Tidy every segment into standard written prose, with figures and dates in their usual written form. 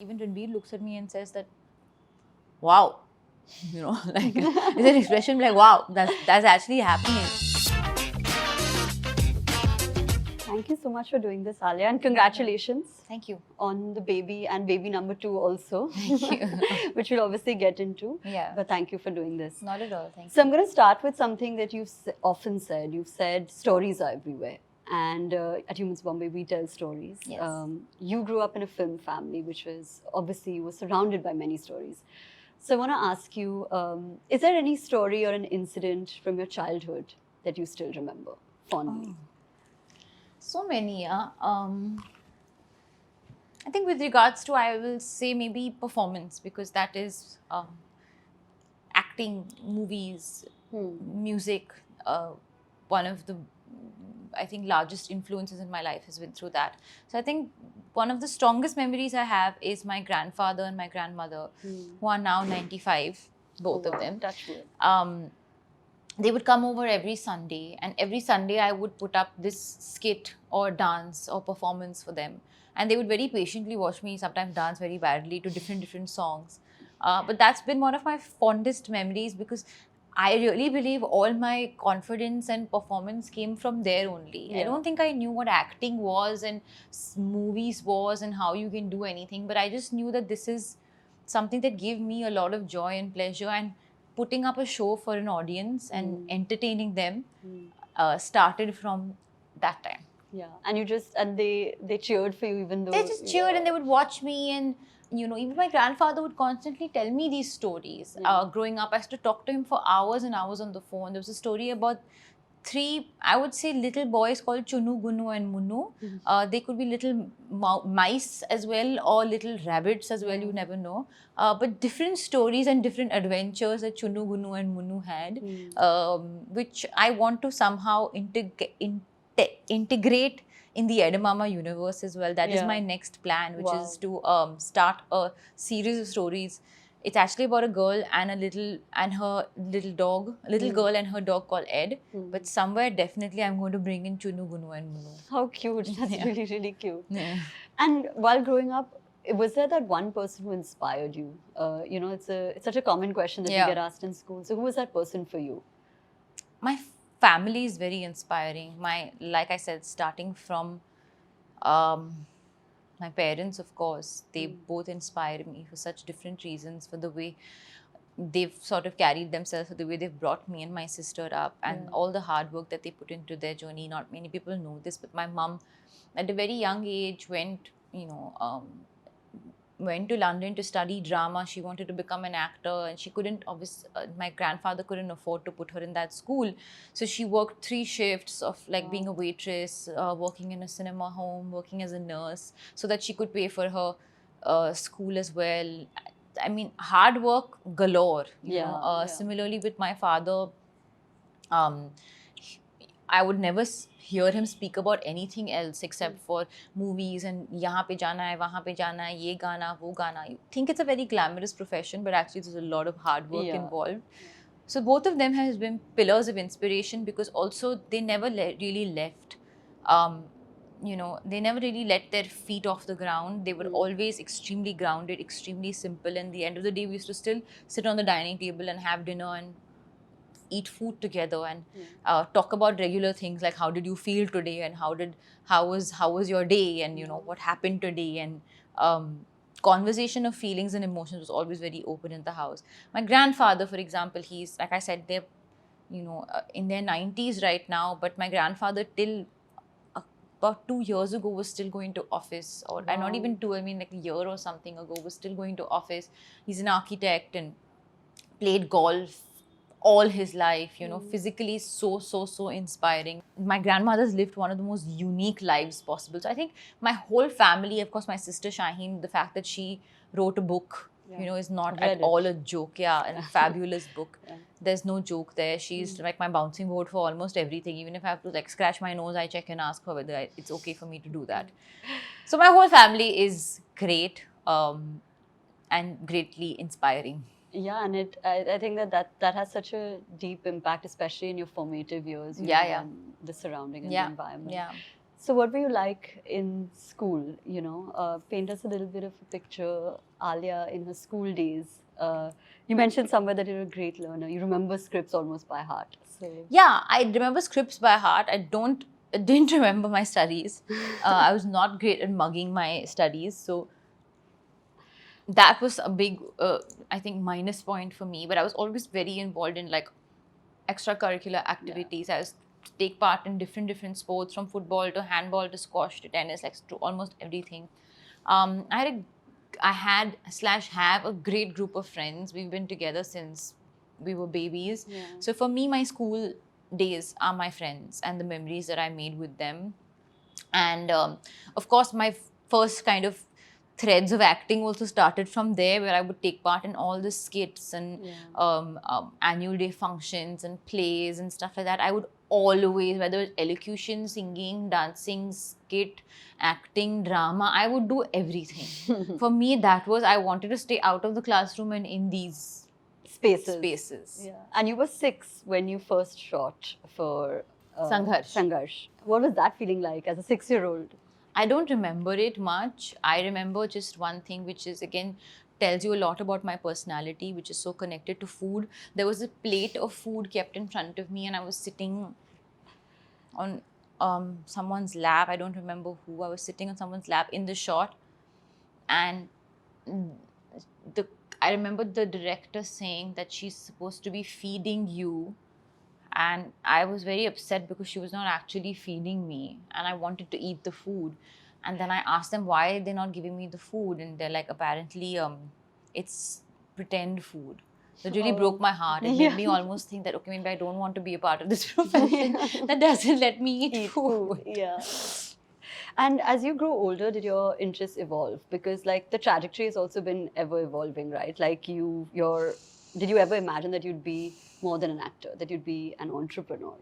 Even Ranveer looks at me and says that, wow, like it's an expression like, wow, that's actually happening. Thank you so much for doing this, Alia, and congratulations Thank you. on the baby and baby number 2 also, Thank you. which we'll obviously get into. Yeah. But thank you for doing this. Not at all. Thank So you. I'm going to start with something that you've often said. You've said stories are everywhere. And at Humans Bombay, we tell stories. Yes. You grew up in a film family, which was obviously was surrounded by many stories. So I want to ask you, is there any story or an incident from your childhood that you still remember fondly? So many, yeah. I think with regards to, I will say maybe performance, because that is acting, movies, music. One of the, I think, largest influences in my life has been through that. So I think one of the strongest memories I have is my grandfather and my grandmother, who are now 95, both of them. Touch wood. They would come over every Sunday, and every Sunday I would put up this skit or dance or performance for them, and they would very patiently watch me sometimes dance very badly to different songs. But that's been one of my fondest memories, because I really believe all my confidence and performance came from there only. I Yeah. don't think I knew what acting was and movies was and how you can do anything, but I just knew that this is something that gave me a lot of joy and pleasure, and putting up a show for an audience and entertaining them started from that time. Yeah, and you just they cheered for you even though They just cheered and they would watch me, and even my grandfather would constantly tell me these stories. Growing up, I used to talk to him for hours and hours on the phone. There was a story about three, I would say, little boys called Chunu, Gunu and Munu. They could be little mice as well, or little rabbits as well, you never know. But different stories and different adventures that Chunu, Gunu and Munu had, which I want to somehow integrate in the Edamama universe as well. That is my next plan, which is to start a series of stories. It's actually about a girl and her little dog, a little girl and her dog called Ed. But somewhere definitely I'm going to bring in Chunu, Gunu and Munu. How cute. That's really, really cute. Yeah. And while growing up, was there that one person who inspired you? It's such a common question that you get asked in school. So who was that person for you? My family is very inspiring. Like I said, starting from my parents, of course, they both inspire me for such different reasons, for the way they've sort of carried themselves, for the way they've brought me and my sister up, and all the hard work that they put into their journey. Not many people know this, but my mom, at a very young age, went to London to study drama. She wanted to become an actor, and she couldn't, obviously, my grandfather couldn't afford to put her in that school. So she worked 3 shifts of being a waitress, working in a cinema home, working as a nurse, so that she could pay for her school as well. I mean, hard work galore. Similarly with my father, I would never hear him speak about anything else except for movies and yahan pe jana hai, wahan pe jana hai, ye gana, wo gana. You think it's a very glamorous profession, but actually there's a lot of hard work involved. So both of them has been pillars of inspiration, because also they never really left. They never really let their feet off the ground. They were always extremely grounded, extremely simple. And at the end of the day, we used to still sit on the dining table and have dinner and eat food together and talk about regular things like how did you feel today, and how was your day, and what happened today, and conversation of feelings and emotions was always very open in the house. My grandfather, for example, he's, like I said, they're in their 90s right now, but my grandfather till about 2 years ago was still going to office, or and not even 2, I mean like a year or something ago, was still going to office. He's an architect and played golf all his life, physically so inspiring. My grandmother's lived one of the most unique lives possible. So I think my whole family, of course, my sister Shaheen, the fact that she wrote a book, is not at all a joke. Yeah, and a fabulous book. There's no joke there. She's like my bouncing board for almost everything. Even if I have to scratch my nose, I check and ask her whether it's okay for me to do that. So my whole family is great and greatly inspiring. Yeah, and I think that has such a deep impact, especially in your formative years. The surrounding and the environment. Yeah. So what were you like in school? Paint us a little bit of a picture. Alia in her school days. You mentioned somewhere that you're a great learner. You remember scripts almost by heart. So Yeah, I remember scripts by heart. I didn't remember my studies. I was not great at mugging my studies, so that was a big, I think, minus point for me. But I was always very involved in like extracurricular activities. I was to take part in different sports, from football to handball to squash to tennis, like to almost everything. I had slash have a great group of friends. We've been together since we were babies. Yeah. So for me, my school days are my friends and the memories that I made with them. And of course, my first kind of threads of acting also started from there, where I would take part in all the skits and annual day functions and plays and stuff like that. I would always, whether it's elocution, singing, dancing, skit, acting, drama, I would do everything. For me, that was, I wanted to stay out of the classroom and in these spaces. Yeah. And you were 6 when you first shot for Sangharsh. Sangharsh. What was that feeling like as a 6-year-old? I don't remember it much. I remember just one thing, which is again tells you a lot about my personality, which is so connected to food. There was a plate of food kept in front of me, and I was sitting on someone's lap. I don't remember who. I was sitting on someone's lap in the shot, and I remember the director saying that she's supposed to be feeding you. And I was very upset because she was not actually feeding me, and I wanted to eat the food. And then I asked them why they're not giving me the food, and they're like, apparently it's pretend food. So it really broke my heart. It made me almost think that, okay, maybe I don't want to be a part of this profession that doesn't let me eat food. Yeah. And as you grow older, did your interests evolve? Because like the trajectory has also been ever evolving, right? Like did you ever imagine that you'd be more than an actor, that you'd be an entrepreneur?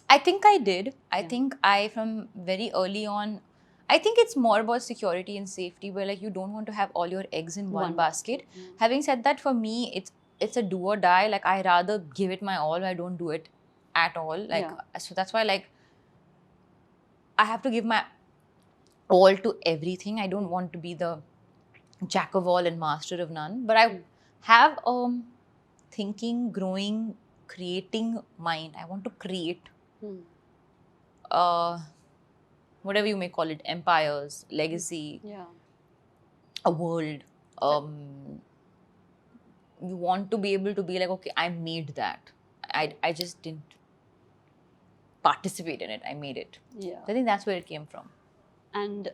I think I did. I think from very early on, I think it's more about security and safety, where like you don't want to have all your eggs in one basket. Having said that, for me, it's a do or die. Like I rather give it my all, I don't do it at all. Like so that's why like I have to give my all to everything. I don't want to be the jack of all and master of none. But I have thinking, growing, creating mind. I want to create whatever you may call it, empires, legacy, a world. You want to be able to be like, okay, I made that. I just didn't participate in it. I made it. Yeah. So I think that's where it came from. And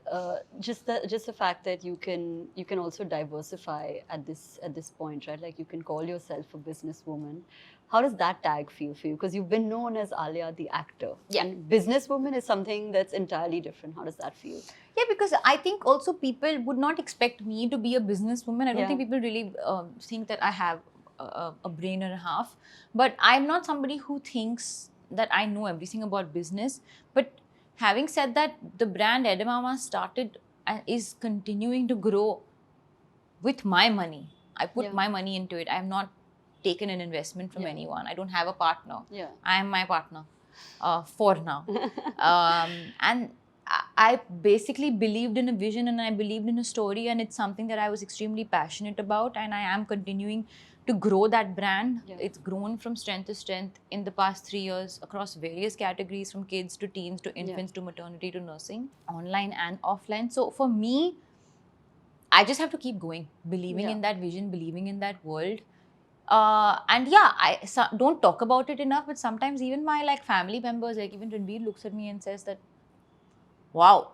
just the fact that you can also diversify at this point, right? Like you can call yourself a businesswoman. How does that tag feel for you? Because you've been known as Alia the actor. Yeah. And businesswoman is something that's entirely different. How does that feel? Yeah, because I think also people would not expect me to be a businesswoman. I don't think people really think that I have a brain and a half. But I'm not somebody who thinks that I know everything about business. But having said that, the brand Edamama started and is continuing to grow with my money. I put my money into it. I have not taken an investment from anyone. I don't have a partner. I am my partner for now. And I basically believed in a vision and I believed in a story, and it's something that I was extremely passionate about, and I am continuing to grow that brand. It's grown from strength to strength in the past 3 years across various categories, from kids to teens to infants to maternity to nursing, online and offline. So for me, I just have to keep going, believing in that vision, believing in that world. And I don't talk about it enough, but sometimes even my like family members, like even Ranbir looks at me and says that, wow,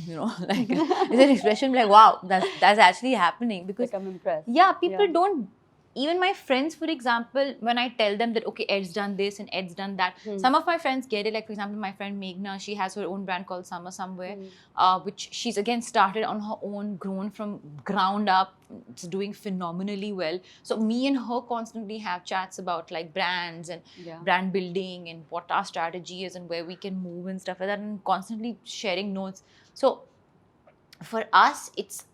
like it's an expression like, wow, that's actually happening. Because like I'm impressed. Yeah, people don't, even my friends, for example, when I tell them that, okay, Ed's done this and Ed's done that, some of my friends get it. Like, for example, my friend Meghna, she has her own brand called Summer Somewhere, which she's again started on her own, grown from ground up. It's doing phenomenally well. So me and her constantly have chats about like brands and brand building and what our strategy is and where we can move and stuff like that, and constantly sharing notes. So for us, it's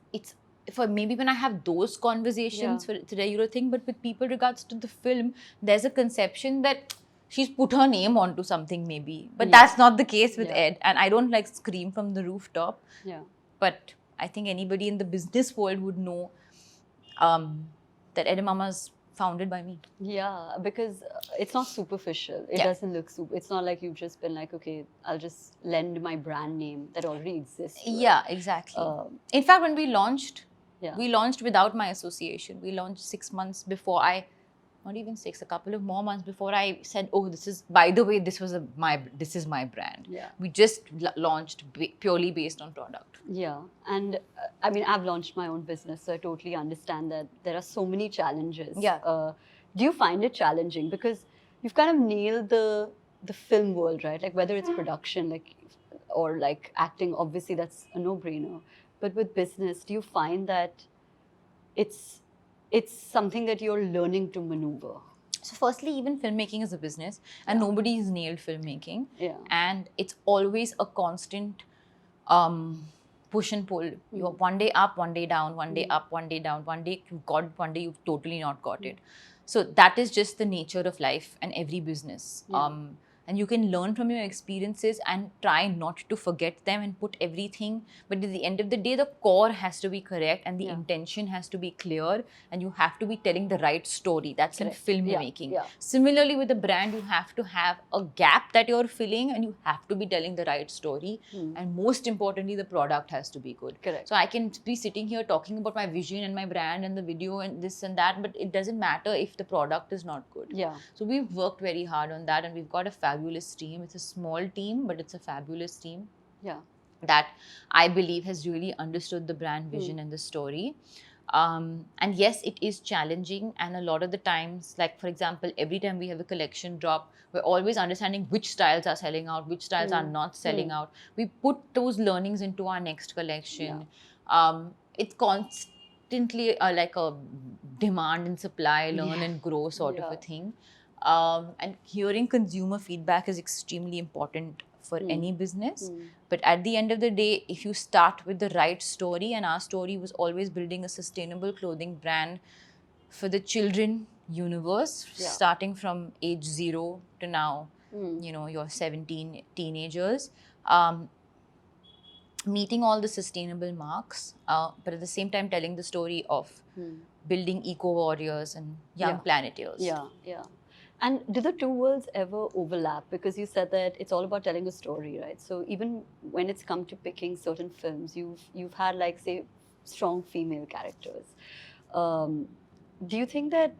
for maybe when I have those conversations for today, you know, thing, but with people regards to the film, there's a conception that she's put her name onto something maybe. But Yeah. that's not the case with Yeah. Ed. And I don't like scream from the rooftop. Yeah. But I think anybody in the business world would know that Edamama's founded by me. Yeah, because it's not superficial. It Yeah. doesn't look super. It's not like you've just been like, okay, I'll just lend my brand name that already exists. to it. Yeah, exactly. In fact, when we launched, we launched without my association. We launched 6 months before not even 6, a couple of more months before I said, oh, this is, by the way, this is my brand. Yeah. We just launched purely based on product. Yeah, and I mean, I've launched my own business, so I totally understand that there are so many challenges. Yeah. Do you find it challenging because you've kind of nailed the film world, right? Like whether it's production, like or like acting, obviously that's a no-brainer. But with business, do you find that it's something that you're learning to maneuver? So firstly, even filmmaking is a business, and nobody has nailed filmmaking. Yeah. And it's always a constant push and pull. You're one day up, one day down, one day up, one day down, one day you've got it, one day you've totally not got it. So that is just the nature of life and every business. And you can learn from your experiences and try not to forget them and put everything. But at the end of the day, the core has to be correct and the intention has to be clear, and you have to be telling the right story. That's in filmmaking. Yeah. Similarly, with the brand, you have to have a gap that you're filling and you have to be telling the right story. And most importantly, the product has to be good. Correct. So I can be sitting here talking about my vision and my brand and the video and this and that, but it doesn't matter if the product is not good. Yeah. So we've worked very hard on that, and we've got a fabulous team. It's a small team, but it's a fabulous team. Yeah. That I believe has really understood the brand vision and the story. And yes, it is challenging, and a lot of the times, like for example, every time we have a collection drop, we're always understanding which styles are selling out, which styles are not selling out. We put those learnings into our next collection. It's constantly like a demand and supply, learn and grow sort of a thing. And hearing consumer feedback is extremely important for any business. But at the end of the day, if you start with the right story, and our story was always building a sustainable clothing brand for the children universe, starting from age 0 to now, you're 17 teenagers, meeting all the sustainable marks, but at the same time telling the story of building eco warriors and young planeteers. Yeah, yeah. And do the two worlds ever overlap? Because you said that it's all about telling a story, right? So even when it's come to picking certain films, you've had like say strong female characters. Do you think that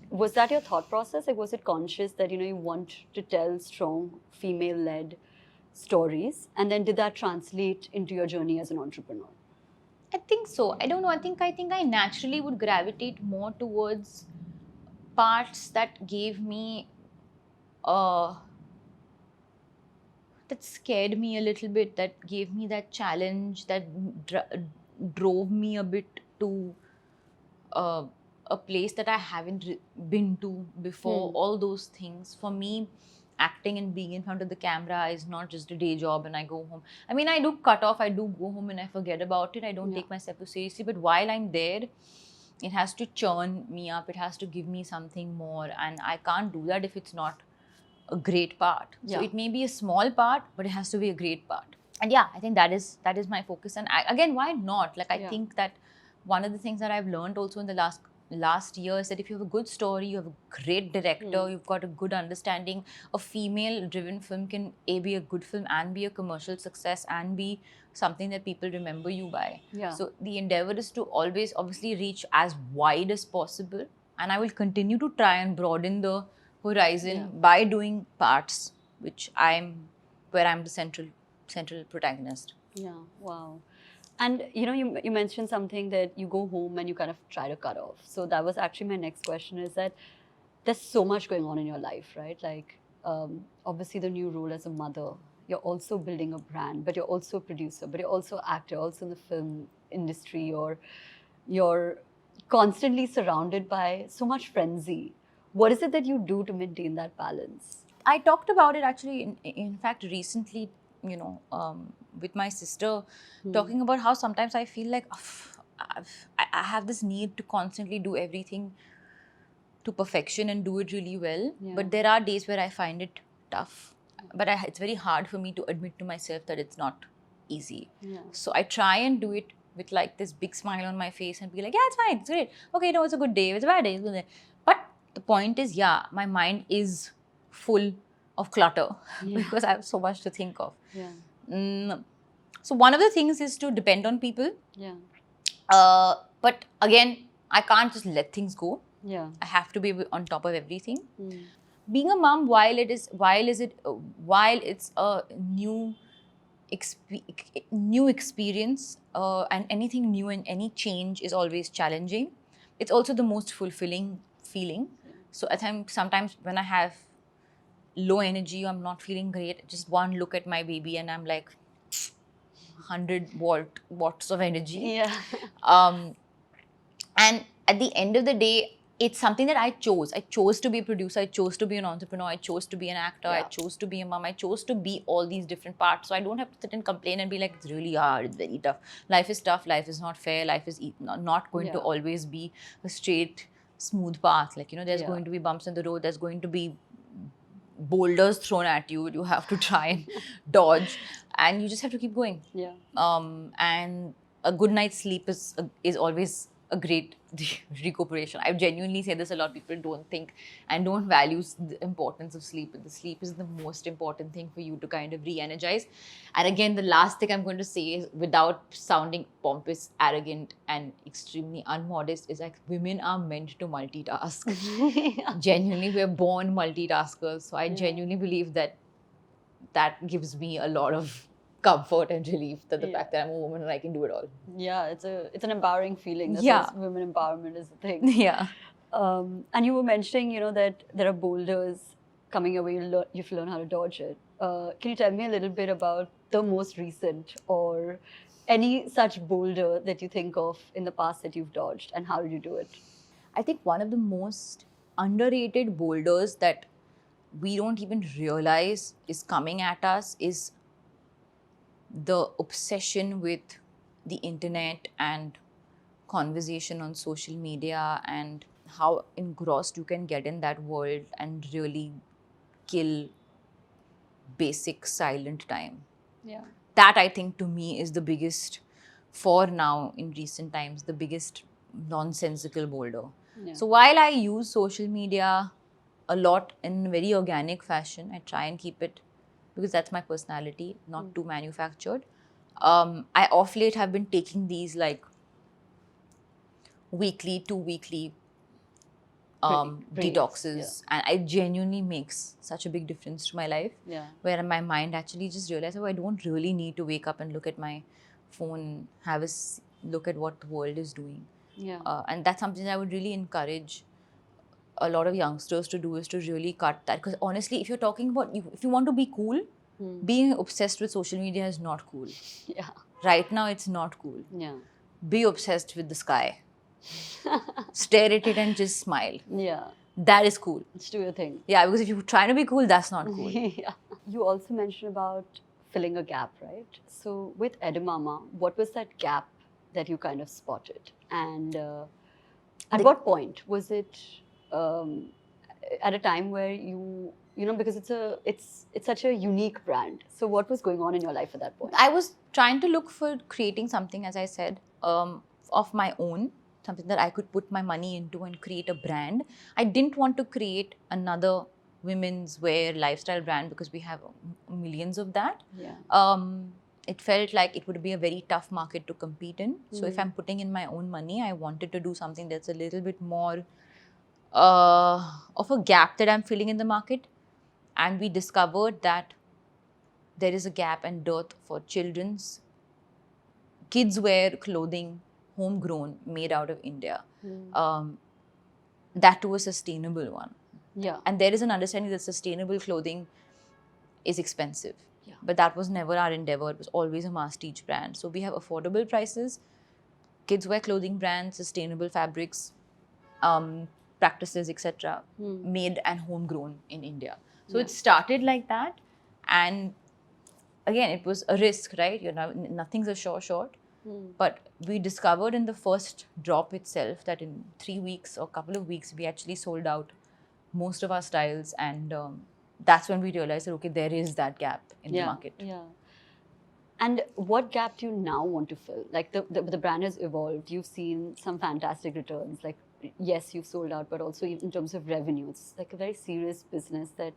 was that your thought process? Like was it conscious that you want to tell strong female-led stories, and then did that translate into your journey as an entrepreneur? I think so. I don't know. I think I naturally would gravitate more towards parts that gave me that scared me a little bit, that gave me that challenge, that drove me a bit to a place that I haven't been to before. All those things for me, acting and being in front of the camera is not just a day job and I go home. I mean, I do cut off, I do go home and I forget about it. I don't take myself too seriously, but while I'm there, it has to churn me up. It has to give me something more. And I can't do that if it's not a great part. So it may be a small part, but it has to be a great part. And yeah, I think that is my focus. And again, why not? Like, I think that one of the things that I've learned also in the last year is that if you have a good story, you have a great director, you've got a good understanding, a female-driven film can be a good film and be a commercial success and be something that people remember you by. So the endeavor is to always obviously reach as wide as possible, and I will continue to try and broaden the horizon by doing parts where I'm the central protagonist. Yeah, wow. And you mentioned something that you go home and you kind of try to cut off. So that was actually my next question, is that there's so much going on in your life, right? Like obviously the new role as a mother, you're also building a brand, but you're also a producer, but you're also actor, also in the film industry, or you're constantly surrounded by so much frenzy. What is it that you do to maintain that balance? I talked about it actually, in fact, recently, with my sister, talking about how sometimes I feel like I have this need to constantly do everything to perfection and do it really well. Yeah. But there are days where I find it tough. But it's very hard for me to admit to myself that it's not easy. Yeah. So I try and do it with like this big smile on my face and be like, yeah, it's fine, it's great. Okay, no, it's a good day, it's a bad day, it's a good day. But the point is, yeah, my mind is full of clutter because I have so much to think of. Yeah. So one of the things is to depend on people. Yeah. But again, I can't just let things go. Yeah. I have to be on top of everything. Mm. Being a mom, while it's a new experience, and anything new and any change is always challenging, it's also the most fulfilling feeling. So I think sometimes when I have low energy, I'm not feeling great, just one look at my baby and I'm like 100 watts of energy. Yeah. And at the end of the day, it's something that I chose. I chose to be a producer. I chose to be an entrepreneur. I chose to be an actor. I chose to be a mom. I chose to be all these different parts. So I don't have to sit and complain and be like, it's really hard. It's very tough. Life is tough. Life is not fair. Life is not going to always be a straight, smooth path. Like, there's going to be bumps in the road. There's going to be boulders thrown at you. You have to try and dodge. And you just have to keep going. Yeah. And a good night's sleep is always a great recuperation. I genuinely say this a lot. People don't think and don't value the importance of sleep. But the sleep is the most important thing for you to kind of re-energize. And again, the last thing I'm going to say is, without sounding pompous, arrogant, and extremely unmodest, is like women are meant to multitask. Genuinely, we're born multitaskers. So I genuinely believe that gives me a lot of comfort and relief, that the fact that I'm a woman and I can do it all. Yeah, it's an empowering feeling. That's women empowerment is the thing. Yeah. And you were mentioning, that there are boulders coming your way. You have to learn how to dodge it. Can you tell me a little bit about the most recent or any such boulder that you think of in the past that you've dodged, and how did you do it? I think one of the most underrated boulders that we don't even realize is coming at us is the obsession with the internet and conversation on social media, and how engrossed you can get in that world and really kill basic silent time. Yeah. That, I think, to me is the biggest, for now in recent times, the biggest nonsensical boulder. Yeah. So while I use social media a lot in a very organic fashion, I try and keep it, because that's my personality, not too manufactured. I off late have been taking these like weekly, 2-weekly detoxes, and it genuinely makes such a big difference to my life. Yeah. Where my mind actually just realized, I don't really need to wake up and look at my phone, have a look at what the world is doing. Yeah. And that's something I would really encourage a lot of youngsters to do, is to really cut that. Because honestly, if you're talking about, if you want to be cool, being obsessed with social media is not cool. Yeah. Right now, it's not cool. Yeah. Be obsessed with the sky. Stare at it and just smile. Yeah. That is cool. Just do your thing. Yeah, because if you're trying to be cool, that's not cool. Yeah. You also mentioned about filling a gap, right? So with Edamama, what was that gap that you kind of spotted? And at what point was it at a time where you because it's such a unique brand. So what was going on in your life at that point? I was trying to look for creating something, as I said, of my own, something that I could put my money into and create a brand. I didn't want to create another women's wear lifestyle brand, because we have millions of that. Yeah. It felt like it would be a very tough market to compete in. So if I'm putting in my own money, I wanted to do something that's a little bit more of a gap that I'm filling in the market. And we discovered that there is a gap and dearth for kids wear clothing, homegrown, made out of India. That too a sustainable one. Yeah. And there is an understanding that sustainable clothing is expensive. Yeah. But that was never our endeavor. It was always a masstige brand. So we have affordable prices, kids wear clothing brands, sustainable fabrics, practices, etc., made and homegrown in India. So it started like that. And again, it was a risk, right? Nothing's a sure shot. But we discovered in the first drop itself that in 3 weeks or couple of weeks, we actually sold out most of our styles. And that's when we realized that, okay, there is that gap in the market. Yeah. And what gap do you now want to fill? Like the brand has evolved. You've seen some fantastic returns. Like, yes, you've sold out, but also in terms of revenue, it's like a very serious business that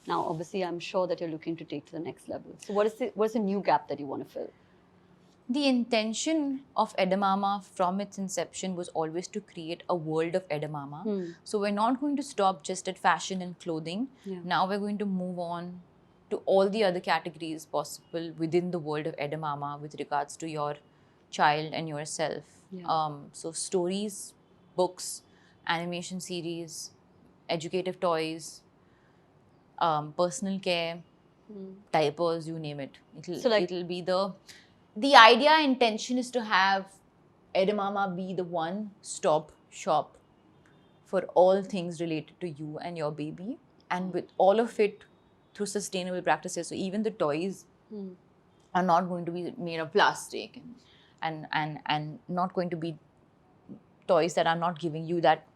now, obviously, I'm sure that you're looking to take to the next level. So what's the new gap that you want to fill? The intention of Edamama from its inception was always to create a world of Edamama. So we're not going to stop just at fashion and clothing. Yeah. Now we're going to move on to all the other categories possible within the world of Edamama with regards to your child and yourself. Yeah. So stories, books, animation series, educative toys, personal care, diapers, you name it. It'll be the idea, intention is to have Edamama be the one-stop shop for all things related to you and your baby, and with all of it through sustainable practices. So even the toys are not going to be made of plastic, and not going to be toys that are not giving you that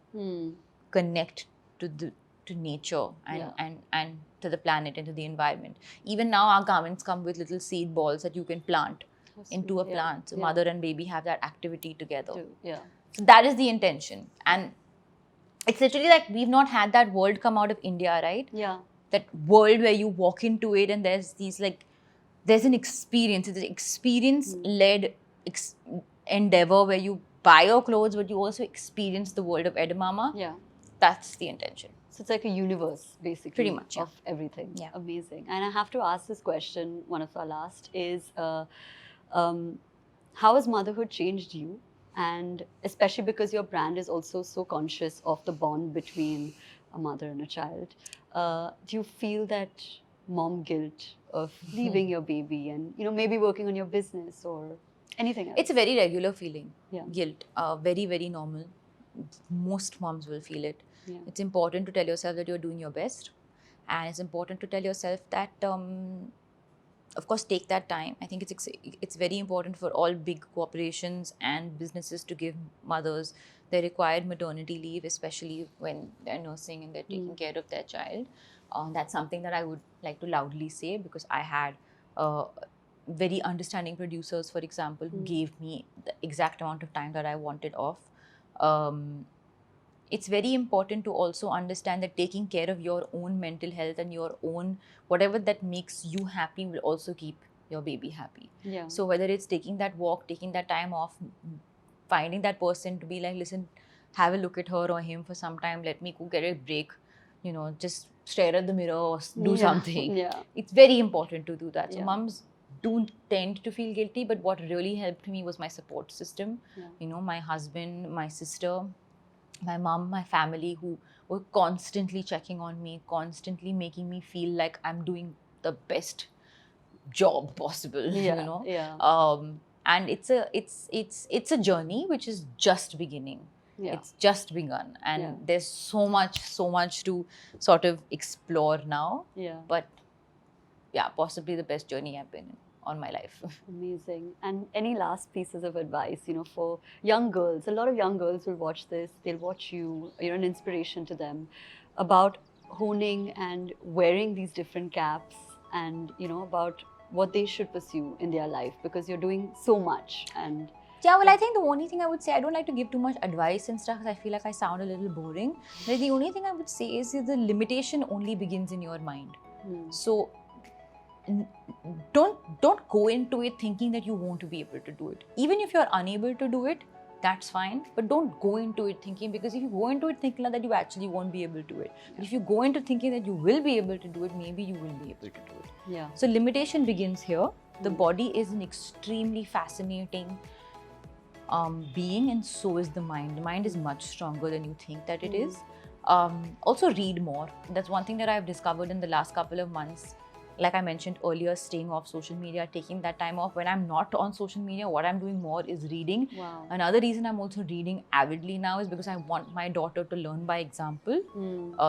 connect to nature and to the planet and to the environment. Even now, our garments come with little seed balls that you can plant into a plant. So mother and baby have that activity together. Yeah. So that is the intention. And it's literally like we've not had that world come out of India, right? Yeah. That world where you walk into it and there's these there's an experience. It's an experience-led endeavor where you buy your clothes, but you also experience the world of Edamama. Yeah. That's the intention. So it's like a universe, basically. Pretty much, yeah. Of everything. Yeah. Amazing. And I have to ask this question, one of our last, is how has motherhood changed you? And especially because your brand is also so conscious of the bond between a mother and a child. Do you feel that mom guilt of leaving your baby and, maybe working on your business or anything else? It's a very regular feeling, Yeah. guilt. Very, very normal. Most moms will feel it. Yeah. It's important to tell yourself that you're doing your best. And it's important to tell yourself that, of course, take that time. I think it's very important for all big corporations and businesses to give mothers their required maternity leave, especially when they're nursing and they're taking care of their child. That's something that I would like to loudly say, because I had very understanding producers, for example, who gave me the exact amount of time that I wanted off. It's very important to also understand that taking care of your own mental health and your own whatever that makes you happy will also keep your baby happy. Yeah. So whether it's taking that walk, taking that time off, finding that person to be like, listen, have a look at her or him for some time, let me go get a break, just stare at the mirror or do something. Yeah. It's very important to do that. So Yeah. mums do tend to feel guilty, but what really helped me was my support system. Yeah. My husband, my sister, my mom, my family, who were constantly checking on me, constantly making me feel like I'm doing the best job possible. Yeah. Yeah. And it's a journey which is just beginning. Yeah. It's just begun, and there's so much to sort of explore now. Yeah. But yeah, possibly the best journey I've been in on my life. Amazing. And any last pieces of advice, for young girls? A lot of young girls will watch this, they'll watch you, you're an inspiration to them, about honing and wearing these different caps and, about what they should pursue in their life, because you're doing so much. And yeah, well, I think the only thing I would say, I don't like to give too much advice and stuff because I feel like I sound a little boring. But the only thing I would say is that the limitation only begins in your mind. So don't go into it thinking that you won't be able to do it. Even if you're unable to do it, that's fine. But don't go into it thinking, because if you go into it thinking that you actually won't be able to do it. But if you go into thinking that you will be able to do it, maybe you will be able to do it. Yeah. So limitation begins here. The body is an extremely fascinating being, and so is the mind. The mind is much stronger than you think that it is. Also read more. That's one thing that I've discovered in the last couple of months. Like I mentioned earlier, staying off social media, taking that time off. When I'm not on social media, what I'm doing more is reading. Wow. Another reason I'm also reading avidly now is because I want my daughter to learn by example.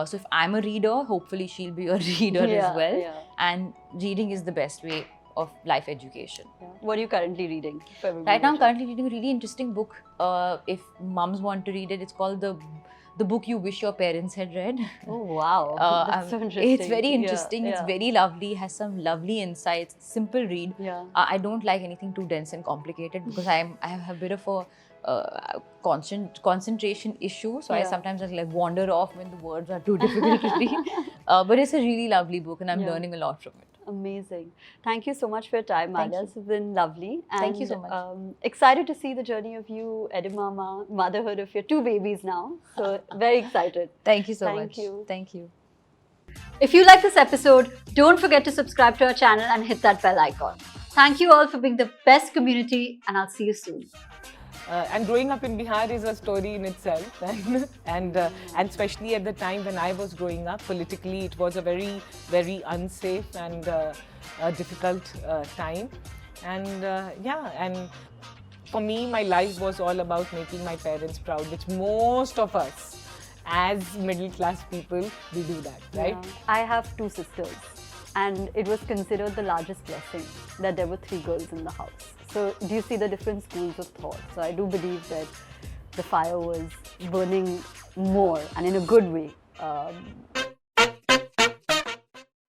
So if I'm a reader, hopefully she'll be a reader as well. Yeah. And reading is the best way of life education. Yeah. What are you currently reading? for everybody Right now, I'm watching? currently reading a really interesting book. If mums want to read it, it's called the book you wish your parents had read. Oh wow, that's so interesting. It's very Yeah, interesting. It's yeah. very lovely. Has some lovely insights. Simple read. Yeah. I don't like anything too dense and complicated because I have a bit of a concentration issue. So I Yeah. sometimes like wander off when the words are too difficult to read. But it's a really lovely book, and I'm Yeah. learning a lot from it. Amazing. Thank you so much for your time, Thank Malia. you. This has been lovely. Thank you And, so much. excited to see the journey of you, Edamama, motherhood of your 2 babies now. So very excited. Thank you so Thank much. you. Thank you. If you like this episode, don't forget to subscribe to our channel and hit that bell icon. Thank you all for being the best community, and I'll see you soon. And growing up in Bihar is a story in itself, and especially at the time when I was growing up, politically it was a very, very unsafe and difficult time. And and for me, my life was all about making my parents proud, which most of us, as middle class people, we do that, right? Yeah. I have 2 sisters, and it was considered the largest blessing that there were 3 girls in the house. So, do you see the different schools of thought? So, I do believe that the fire was burning more and in a good way